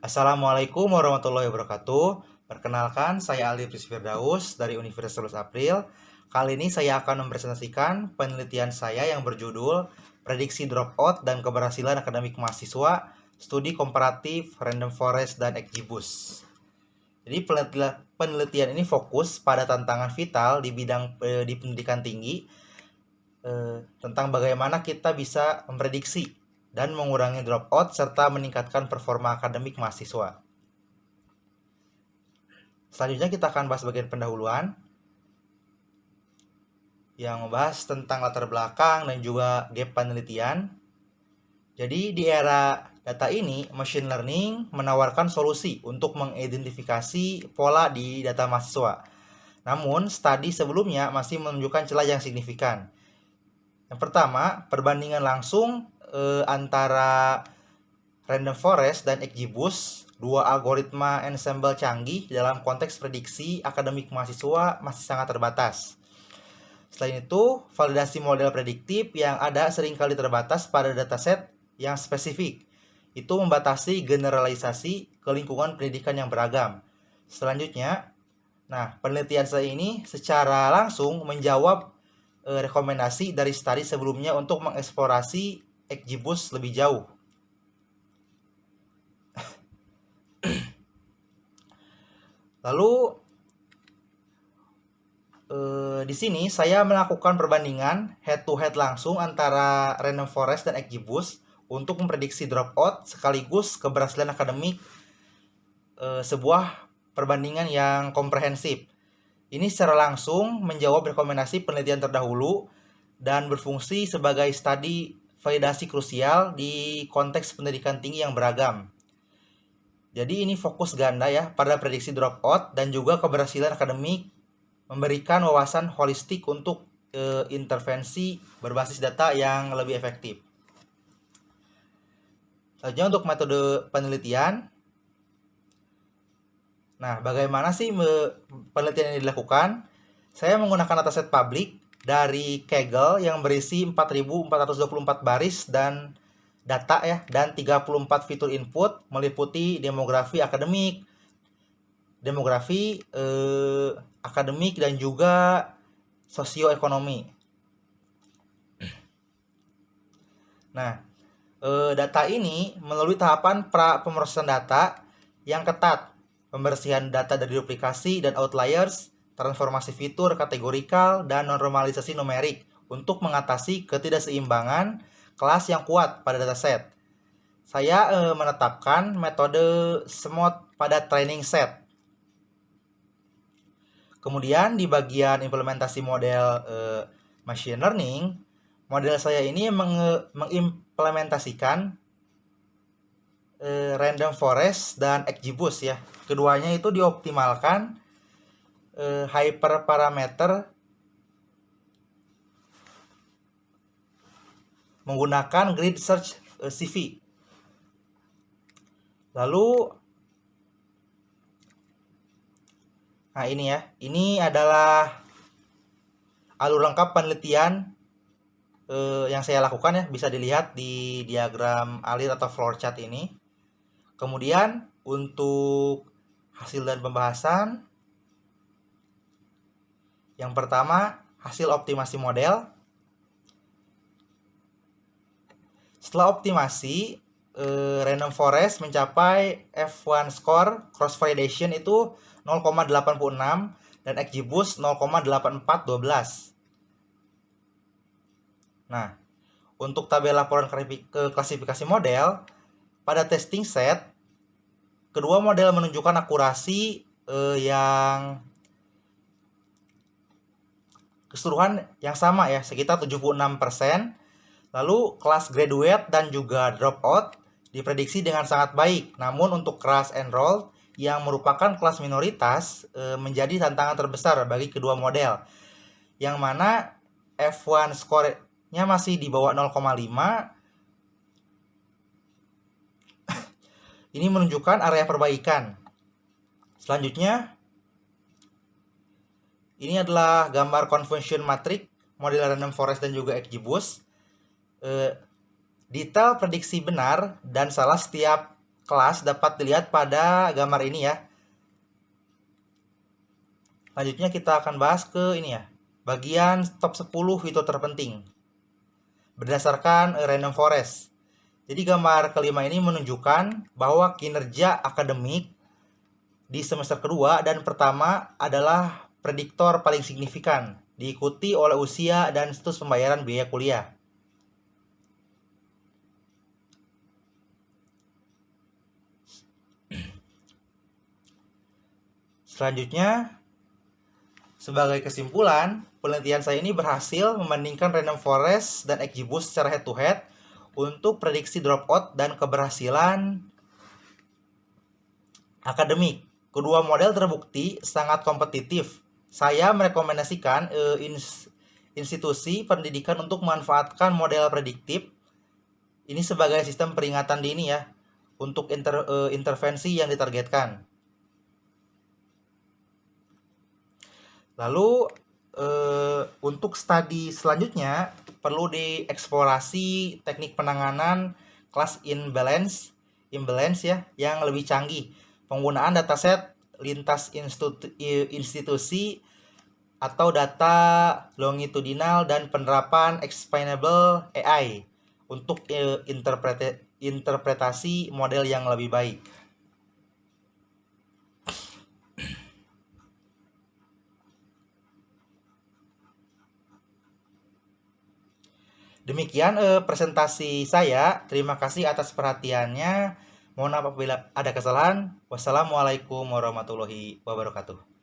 Assalamualaikum warahmatullahi wabarakatuh. Perkenalkan, saya Ali Firdaus dari Universitas 11 April. Kali ini saya akan mempresentasikan penelitian saya yang berjudul Prediksi Dropout dan Keberhasilan Akademik Mahasiswa, Studi Komparatif, Random Forest, dan XGBoost. Jadi penelitian ini fokus pada tantangan vital di bidang di pendidikan tinggi, tentang bagaimana kita bisa memprediksi dan mengurangi dropout serta meningkatkan performa akademik mahasiswa. Selanjutnya kita akan bahas bagian pendahuluan yang membahas tentang latar belakang dan juga gap penelitian. Jadi di era data ini, machine learning menawarkan solusi untuk mengidentifikasi pola di data mahasiswa. Namun, studi sebelumnya masih menunjukkan celah yang signifikan. Yang pertama, perbandingan langsung antara Random Forest dan XGBoost, dua algoritma ensemble canggih dalam konteks prediksi akademik mahasiswa masih sangat terbatas. Selain itu, validasi model prediktif yang ada seringkali terbatas pada dataset yang spesifik. Itu membatasi generalisasi ke lingkungan pendidikan yang beragam. Selanjutnya, penelitian saya ini secara langsung menjawab rekomendasi dari studi sebelumnya untuk mengeksplorasi XGBoost lebih jauh. Lalu di sini saya melakukan perbandingan head-to-head langsung antara Random Forest dan XGBoost untuk memprediksi dropout sekaligus keberhasilan akademik, sebuah perbandingan yang komprehensif. Ini secara langsung menjawab rekomendasi penelitian terdahulu dan berfungsi sebagai studi validasi krusial di konteks pendidikan tinggi yang beragam. Jadi ini fokus ganda ya pada prediksi dropout dan juga keberhasilan akademik, memberikan wawasan holistik untuk intervensi berbasis data yang lebih efektif. Selanjutnya untuk metode penelitian. Bagaimana sih penelitian ini dilakukan? Saya menggunakan dataset publik dari Kaggle yang berisi 4.424 baris dan data ya, dan 34 fitur input meliputi demografi akademik, dan juga sosioekonomi. Data ini melalui tahapan pemrosesan data yang ketat, pembersihan data dari duplikasi dan outliers, transformasi fitur kategorikal, dan normalisasi numerik untuk mengatasi ketidakseimbangan kelas yang kuat pada dataset. Saya menetapkan metode SMOD pada training set. Kemudian di bagian implementasi model machine learning, model saya ini mengimplementasikan Random Forest dan XGBoost ya. Keduanya itu dioptimalkan hyperparameter menggunakan grid search CV. Lalu ini adalah alur lengkap penelitian yang saya lakukan ya, bisa dilihat di diagram alir atau floor chart ini. Kemudian untuk hasil dan pembahasan, yang pertama hasil optimasi model. Setelah optimasi, Random Forest mencapai F1 score cross validation itu 0,86 dan XGBoost 0,8412. Untuk tabel laporan klasifikasi model, pada testing set, kedua model menunjukkan akurasi yang keseluruhan yang sama ya, sekitar 76%. Lalu kelas graduate dan juga dropout diprediksi dengan sangat baik. Namun untuk kelas enroll yang merupakan kelas minoritas menjadi tantangan terbesar bagi kedua model. Yang mana F1 score-nya masih di bawah 0,5. Ini menunjukkan area perbaikan. Selanjutnya, ini adalah gambar conversion matrix model Random Forest dan juga XGBoost. Detail prediksi benar dan salah setiap kelas dapat dilihat pada gambar ini ya. Selanjutnya kita akan bahas ke ini ya, bagian top 10 fitur terpenting berdasarkan random forest. Jadi gambar kelima ini menunjukkan bahwa kinerja akademik di semester kedua dan pertama adalah prediktor paling signifikan, diikuti oleh usia dan status pembayaran biaya kuliah. Selanjutnya, sebagai kesimpulan, penelitian saya ini berhasil membandingkan random forest dan XGBoost secara head-to-head untuk prediksi dropout dan keberhasilan akademik. Kedua model terbukti sangat kompetitif. Saya merekomendasikan institusi pendidikan untuk memanfaatkan model prediktif ini sebagai sistem peringatan dini ya untuk intervensi yang ditargetkan. Lalu untuk studi selanjutnya perlu dieksplorasi teknik penanganan class imbalance ya yang lebih canggih. Penggunaan dataset lintas institusi atau data longitudinal dan penerapan explainable AI untuk interpretasi model yang lebih baik. Demikian presentasi saya. Terima kasih atas perhatiannya. Mohon maaf apabila ada kesalahan. Wassalamualaikum warahmatullahi wabarakatuh.